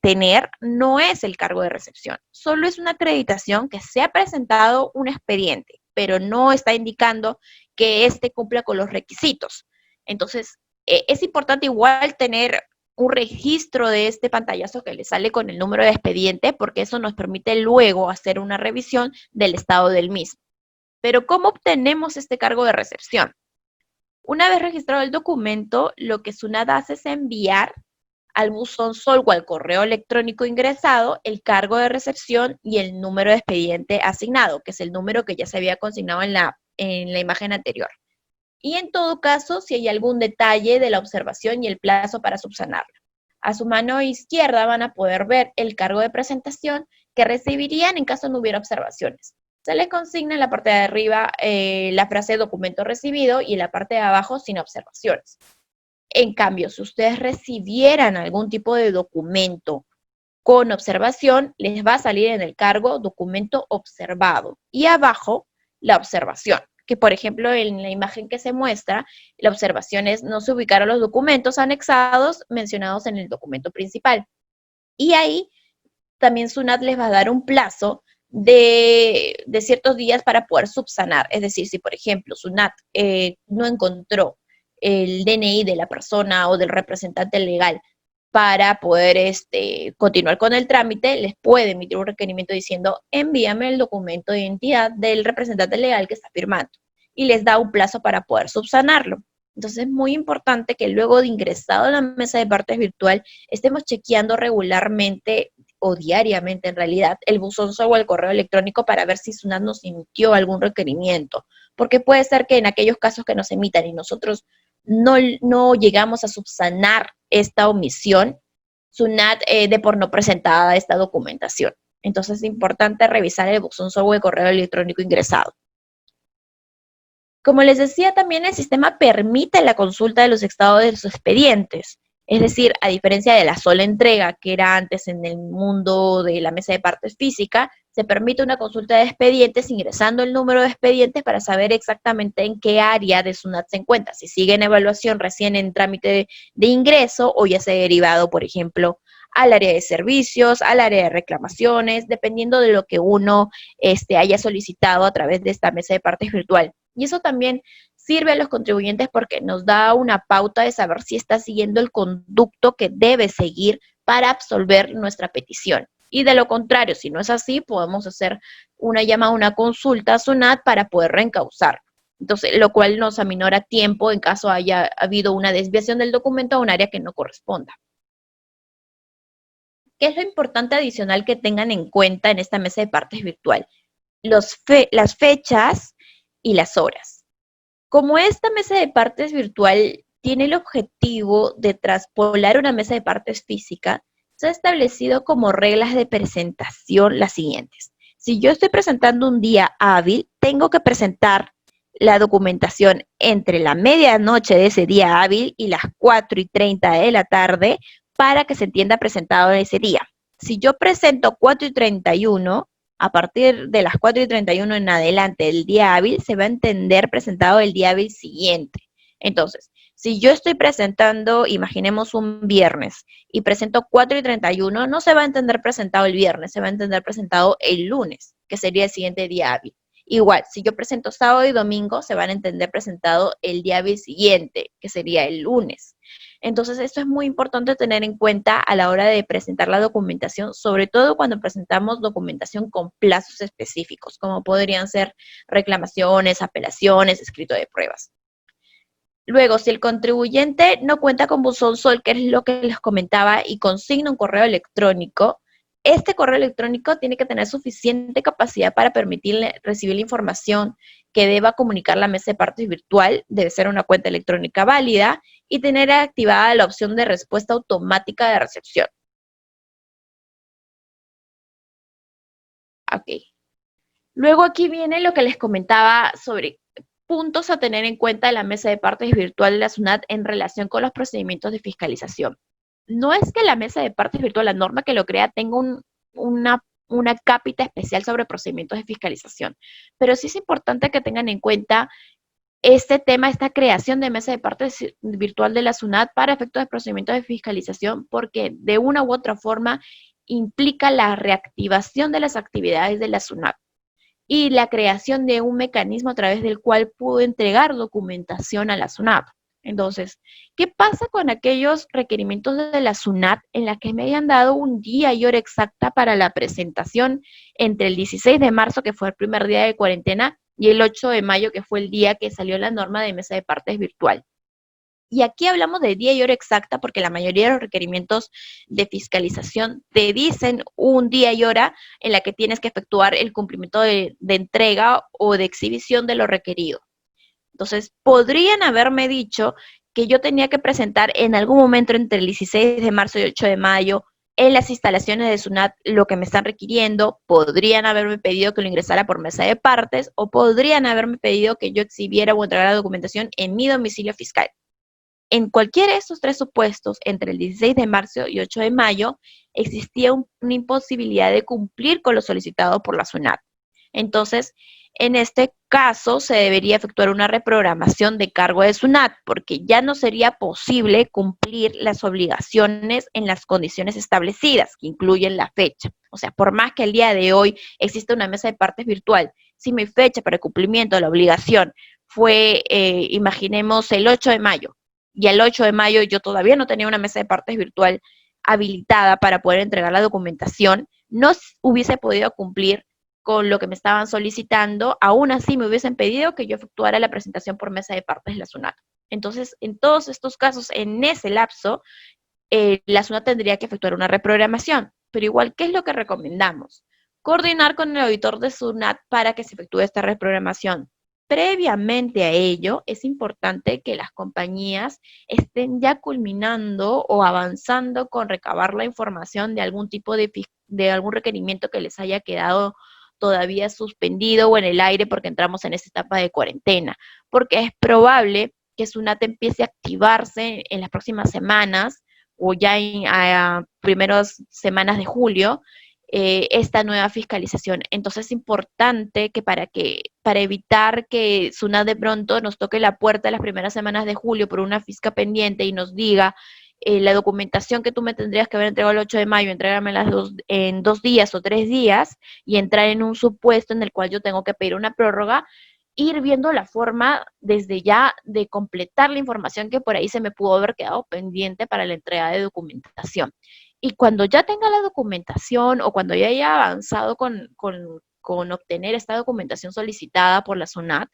tener no es el cargo de recepción, solo es una acreditación que se ha presentado un expediente, pero no está indicando que éste cumpla con los requisitos. Entonces, es importante igual tener un registro de este pantallazo que le sale con el número de expediente, porque eso nos permite luego hacer una revisión del estado del mismo. Pero ¿cómo obtenemos este cargo de recepción? Una vez registrado el documento, lo que SUNAT hace es enviar al buzón SOL o al correo electrónico ingresado el cargo de recepción y el número de expediente asignado, que es el número que ya se había consignado en la imagen anterior. Y en todo caso, si hay algún detalle de la observación y el plazo para subsanarla. A su mano izquierda van a poder ver el cargo de presentación que recibirían en caso no hubiera observaciones. Se les consigna en la parte de arriba la frase documento recibido y en la parte de abajo sin observaciones. En cambio, si ustedes recibieran algún tipo de documento con observación, les va a salir en el cargo documento observado y abajo la observación, que por ejemplo en la imagen que se muestra, la observación es no se ubicaron los documentos anexados mencionados en el documento principal. Y ahí también SUNAT les va a dar un plazo de ciertos días para poder subsanar. Es decir, si por ejemplo SUNAT no encontró el DNI de la persona o del representante legal para poder continuar con el trámite, les puede emitir un requerimiento diciendo envíame el documento de identidad del representante legal que está firmando y les da un plazo para poder subsanarlo. Entonces es muy importante que luego de ingresado a la mesa de partes virtual estemos chequeando regularmente o diariamente en realidad el buzón SOL o el correo electrónico para ver si SUNAT nos emitió algún requerimiento, porque puede ser que en aquellos casos que nos emitan y nosotros no llegamos a subsanar esta omisión, SUNAT de por no presentada esta documentación. Entonces es importante revisar el buzón SOL o el correo electrónico ingresado. Como les decía, también el sistema permite la consulta de los estados de los expedientes. Es decir, a diferencia de la sola entrega que era antes en el mundo de la mesa de partes física, se permite una consulta de expedientes ingresando el número de expedientes para saber exactamente en qué área de SUNAT se encuentra, si sigue en evaluación recién en trámite de ingreso o ya se ha derivado, por ejemplo, al área de servicios, al área de reclamaciones, dependiendo de lo que uno haya solicitado a través de esta mesa de partes virtual. Y eso también sirve a los contribuyentes porque nos da una pauta de saber si está siguiendo el conducto que debe seguir para absolver nuestra petición. Y de lo contrario, si no es así, podemos hacer una llamada, una consulta a SUNAT para poder reencauzar. Entonces, lo cual nos aminora tiempo en caso haya habido una desviación del documento a un área que no corresponda. ¿Qué es lo importante adicional que tengan en cuenta en esta mesa de partes virtual? Las fechas y las horas. Como esta mesa de partes virtual tiene el objetivo de traspolar una mesa de partes física, se ha establecido como reglas de presentación las siguientes. Si yo estoy presentando un día hábil, tengo que presentar la documentación entre la medianoche de ese día hábil y las 4:30 de la tarde para que se entienda presentado ese día. Si yo presento 4:31, a partir de las 4:31 en adelante del día hábil, se va a entender presentado el día hábil siguiente. Entonces, si yo estoy presentando, imaginemos un viernes, y presento 4:31, no se va a entender presentado el viernes, se va a entender presentado el lunes, que sería el siguiente día hábil. Igual, si yo presento sábado y domingo, se van a entender presentado el día hábil siguiente, que sería el lunes. Entonces, esto es muy importante tener en cuenta a la hora de presentar la documentación, sobre todo cuando presentamos documentación con plazos específicos, como podrían ser reclamaciones, apelaciones, escrito de pruebas. Luego, si el contribuyente no cuenta con buzón SOL, que es lo que les comentaba, y consigna un correo electrónico, este correo electrónico tiene que tener suficiente capacidad para permitirle recibir la información que deba comunicar la mesa de partes virtual, debe ser una cuenta electrónica válida y tener activada la opción de respuesta automática de recepción. Ok. Luego aquí viene lo que les comentaba sobre puntos a tener en cuenta de la mesa de partes virtual de la SUNAT en relación con los procedimientos de fiscalización. No es que la mesa de partes virtual, la norma que lo crea, tenga una cápita especial sobre procedimientos de fiscalización, pero sí es importante que tengan en cuenta este tema, esta creación de mesa de partes virtual de la SUNAT para efectos de procedimientos de fiscalización, porque de una u otra forma implica la reactivación de las actividades de la SUNAT y la creación de un mecanismo a través del cual pudo entregar documentación a la SUNAT. Entonces, ¿qué pasa con aquellos requerimientos de la SUNAT en la que me hayan dado un día y hora exacta para la presentación entre el 16 de marzo, que fue el primer día de cuarentena, y el 8 de mayo, que fue el día que salió la norma de mesa de partes virtual? Y aquí hablamos de día y hora exacta porque la mayoría de los requerimientos de fiscalización te dicen un día y hora en la que tienes que efectuar el cumplimiento de entrega o de exhibición de lo requerido. Entonces, podrían haberme dicho que yo tenía que presentar en algún momento entre el 16 de marzo y el 8 de mayo en las instalaciones de SUNAT lo que me están requiriendo, podrían haberme pedido que lo ingresara por mesa de partes o podrían haberme pedido que yo exhibiera o entregara la documentación en mi domicilio fiscal. En cualquiera de estos tres supuestos, entre el 16 de marzo y 8 de mayo, existía una imposibilidad de cumplir con lo solicitado por la SUNAT. Entonces, en este caso, se debería efectuar una reprogramación de cargo de SUNAT, porque ya no sería posible cumplir las obligaciones en las condiciones establecidas, que incluyen la fecha. O sea, por más que el día de hoy exista una mesa de partes virtual, si mi fecha para el cumplimiento de la obligación fue, imaginemos, el 8 de mayo, y el 8 de mayo yo todavía no tenía una mesa de partes virtual habilitada para poder entregar la documentación, no hubiese podido cumplir con lo que me estaban solicitando, aún así me hubiesen pedido que yo efectuara la presentación por mesa de partes de la SUNAT. Entonces, en todos estos casos, en ese lapso, la SUNAT tendría que efectuar una reprogramación. Pero igual, ¿qué es lo que recomendamos? Coordinar con el auditor de SUNAT para que se efectúe esta reprogramación. Previamente a ello, es importante que las compañías estén ya culminando o avanzando con recabar la información de algún tipo de algún requerimiento que les haya quedado todavía suspendido o en el aire porque entramos en esta etapa de cuarentena, porque es probable que SUNAT empiece a activarse en las próximas semanas o ya en primeras semanas de julio, esta nueva fiscalización. Entonces es importante que para evitar que SUNAT de pronto nos toque la puerta las primeras semanas de julio por una fisca pendiente y nos diga la documentación que tú me tendrías que haber entregado el 8 de mayo, entrégame en 2 días o 3 días y entrar en un supuesto en el cual yo tengo que pedir una prórroga, ir viendo la forma desde ya de completar la información que por ahí se me pudo haber quedado pendiente para la entrega de documentación. Y cuando ya tenga la documentación o cuando ya haya avanzado con obtener esta documentación solicitada por la SUNAT,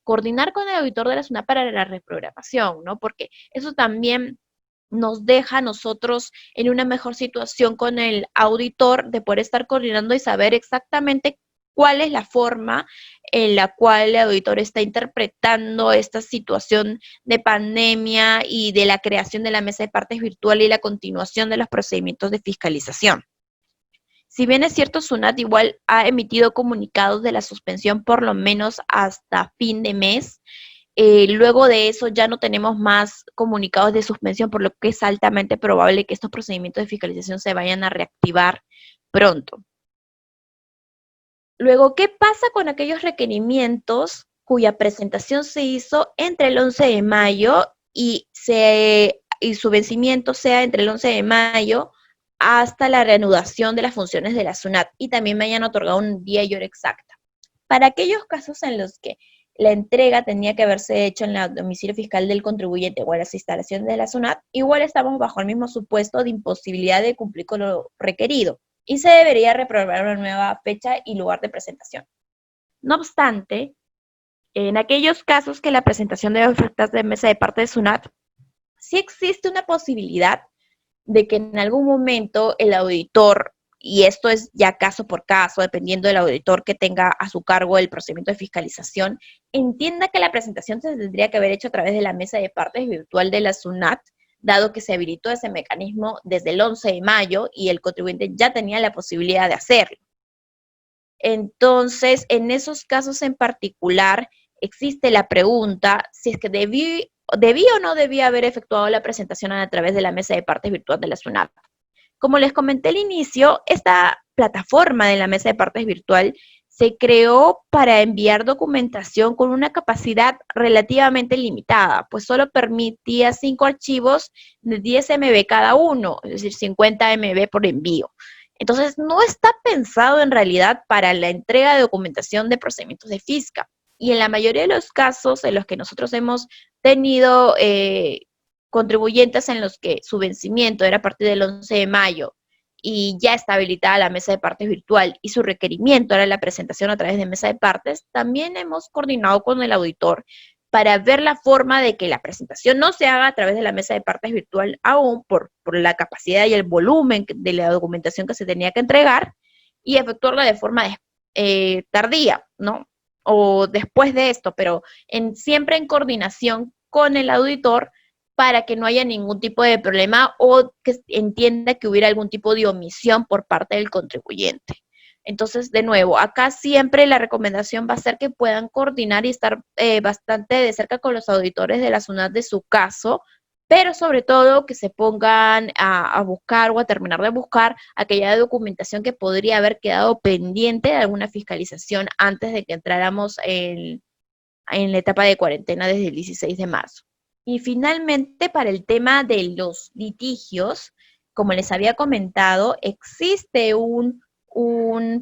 coordinar con el auditor de la SUNAT para la reprogramación, ¿no? Porque eso también nos deja a nosotros en una mejor situación con el auditor de poder estar coordinando y saber exactamente cuál es la forma en la cual el auditor está interpretando esta situación de pandemia y de la creación de la mesa de partes virtual y la continuación de los procedimientos de fiscalización. Si bien es cierto, SUNAT igual ha emitido comunicados de la suspensión por lo menos hasta fin de mes. Luego de eso ya no tenemos más comunicados de suspensión, por lo que es altamente probable que estos procedimientos de fiscalización se vayan a reactivar pronto. Luego, ¿qué pasa con aquellos requerimientos cuya presentación se hizo entre el 11 de mayo y su vencimiento sea entre el 11 de mayo hasta la reanudación de las funciones de la SUNAT y también me hayan otorgado un día y hora exacta? Para aquellos casos en los que la entrega tenía que haberse hecho en el domicilio fiscal del contribuyente o en las instalaciones de la SUNAT, igual estamos bajo el mismo supuesto de imposibilidad de cumplir con lo requerido y se debería reprogramar una nueva fecha y lugar de presentación. No obstante, en aquellos casos que la presentación de ofertas de mesa de parte de SUNAT, sí existe una posibilidad de que en algún momento el auditor, y esto es ya caso por caso, dependiendo del auditor que tenga a su cargo el procedimiento de fiscalización, entienda que la presentación se tendría que haber hecho a través de la mesa de partes virtual de la SUNAT, dado que se habilitó ese mecanismo desde el 11 de mayo y el contribuyente ya tenía la posibilidad de hacerlo. Entonces, en esos casos en particular, existe la pregunta si es que debí o no debía haber efectuado la presentación a través de la mesa de partes virtual de la SUNAT. Como les comenté al inicio, esta plataforma de la mesa de partes virtual se creó para enviar documentación con una capacidad relativamente limitada, pues solo permitía 5 archivos de 10 MB cada uno, es decir, 50 MB por envío. Entonces, no está pensado en realidad para la entrega de documentación de procedimientos de fisca. Y en la mayoría de los casos en los que nosotros hemos tenido contribuyentes en los que su vencimiento era a partir del 11 de mayo y ya está habilitada la mesa de partes virtual y su requerimiento era la presentación a través de mesa de partes, también hemos coordinado con el auditor para ver la forma de que la presentación no se haga a través de la mesa de partes virtual aún por la capacidad y el volumen de la documentación que se tenía que entregar y efectuarla de forma tardía, ¿no? O después de esto, pero siempre en coordinación con el auditor para que no haya ningún tipo de problema o que entienda que hubiera algún tipo de omisión por parte del contribuyente. Entonces, de nuevo, acá siempre la recomendación va a ser que puedan coordinar y estar bastante de cerca con los auditores de la SUNAT de su caso, pero sobre todo que se pongan a buscar o a terminar de buscar aquella documentación que podría haber quedado pendiente de alguna fiscalización antes de que entráramos en la etapa de cuarentena desde el 16 de marzo. Y finalmente, para el tema de los litigios, como les había comentado, existe un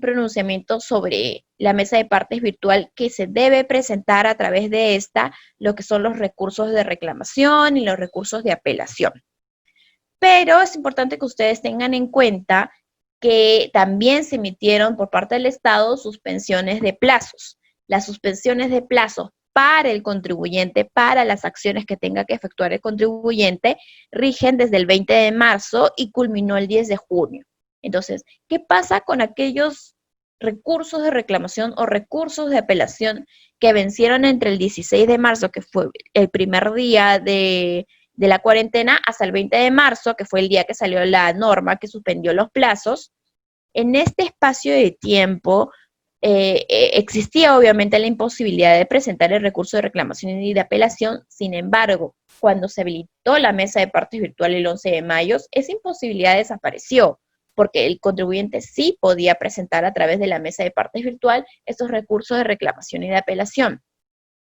pronunciamiento sobre la mesa de partes virtual que se debe presentar a través de esta, lo que son los recursos de reclamación y los recursos de apelación. Pero es importante que ustedes tengan en cuenta que también se emitieron por parte del Estado suspensiones de plazos. Las suspensiones de plazos para el contribuyente, para las acciones que tenga que efectuar el contribuyente, rigen desde el 20 de marzo y culminó el 10 de junio. Entonces, ¿qué pasa con aquellos recursos de reclamación o recursos de apelación que vencieron entre el 16 de marzo, que fue el primer día de la cuarentena, hasta el 20 de marzo, que fue el día que salió la norma que suspendió los plazos? En este espacio de tiempo existía obviamente la imposibilidad de presentar el recurso de reclamación y de apelación. Sin embargo, cuando se habilitó la mesa de partes virtual el 11 de mayo, esa imposibilidad desapareció, porque el contribuyente sí podía presentar a través de la mesa de partes virtual estos recursos de reclamación y de apelación.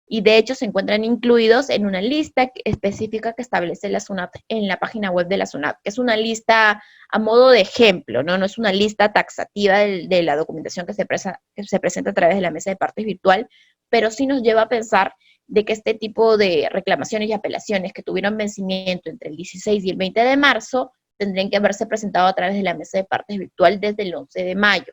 Y de hecho se encuentran incluidos en una lista específica que establece la SUNAT en la página web de la SUNAT, que es una lista a modo de ejemplo, ¿no? No es una lista taxativa de la documentación que se presenta a través de la mesa de partes virtual, pero sí nos lleva a pensar de que este tipo de reclamaciones y apelaciones que tuvieron vencimiento entre el 16 y el 20 de marzo tendrían que haberse presentado a través de la mesa de partes virtual desde el 11 de mayo.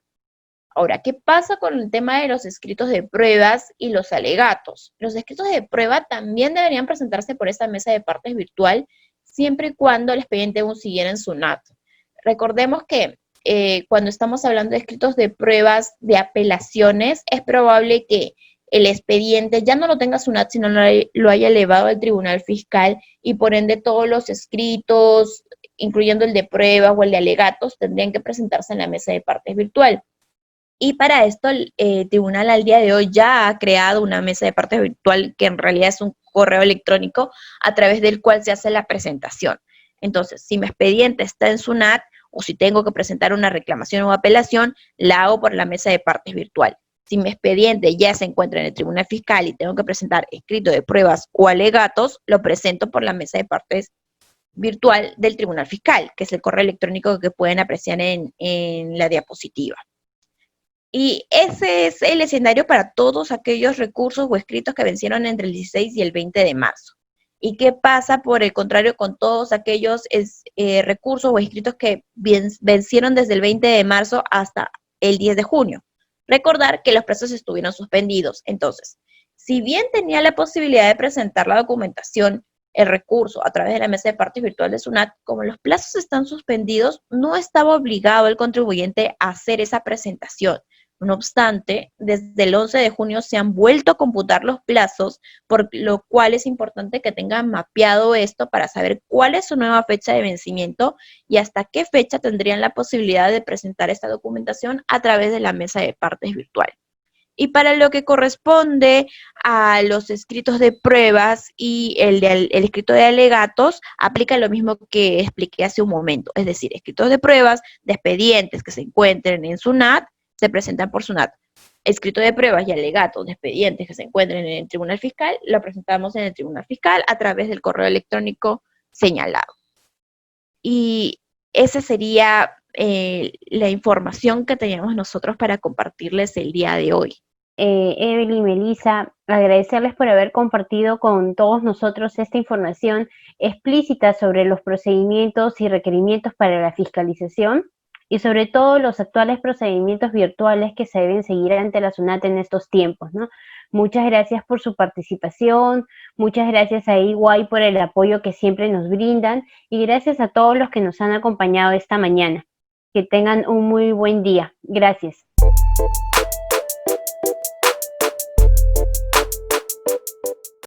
Ahora, ¿qué pasa con el tema de los escritos de pruebas y los alegatos? Los escritos de prueba también deberían presentarse por esta mesa de partes virtual, siempre y cuando el expediente aún siguiera en SUNAT. Recordemos que cuando estamos hablando de escritos de pruebas de apelaciones, es probable que el expediente ya no lo tenga SUNAT, sino lo haya elevado al Tribunal Fiscal y por ende todos los escritos, incluyendo el de pruebas o el de alegatos, tendrían que presentarse en la mesa de partes virtual. Y para esto el tribunal al día de hoy ya ha creado una mesa de partes virtual que en realidad es un correo electrónico a través del cual se hace la presentación. Entonces, si mi expediente está en SUNAT o si tengo que presentar una reclamación o apelación, la hago por la mesa de partes virtual. Si mi expediente ya se encuentra en el Tribunal Fiscal y tengo que presentar escrito de pruebas o alegatos, lo presento por la mesa de partes virtual del Tribunal Fiscal, que es el correo electrónico que pueden apreciar en la diapositiva. Y ese es el escenario para todos aquellos recursos o escritos que vencieron entre el 16 y el 20 de marzo. ¿Y qué pasa, por el contrario, con todos aquellos recursos o escritos que vencieron desde el 20 de marzo hasta el 10 de junio? Recordar que los plazos estuvieron suspendidos. Entonces, si bien tenía la posibilidad de presentar la documentación, el recurso a través de la mesa de partes virtual de SUNAT, como los plazos están suspendidos, no estaba obligado el contribuyente a hacer esa presentación. No obstante, desde el 11 de junio se han vuelto a computar los plazos, por lo cual es importante que tengan mapeado esto para saber cuál es su nueva fecha de vencimiento y hasta qué fecha tendrían la posibilidad de presentar esta documentación a través de la mesa de partes virtual. Y para lo que corresponde a los escritos de pruebas y el escrito de alegatos, aplica lo mismo que expliqué hace un momento. Es decir, escritos de pruebas de expedientes que se encuentren en SUNAT, se presentan por SUNAT. Escrito de pruebas y alegatos de expedientes que se encuentren en el Tribunal Fiscal, lo presentamos en el Tribunal Fiscal a través del correo electrónico señalado. Y esa sería la información que teníamos nosotros para compartirles el día de hoy. Evelyn, Melissa, agradecerles por haber compartido con todos nosotros esta información explícita sobre los procedimientos y requerimientos para la fiscalización y sobre todo los actuales procedimientos virtuales que se deben seguir ante la SUNAT en estos tiempos, ¿no? Muchas gracias por su participación, muchas gracias a EY por el apoyo que siempre nos brindan y gracias a todos los que nos han acompañado esta mañana. Que tengan un muy buen día. Gracias.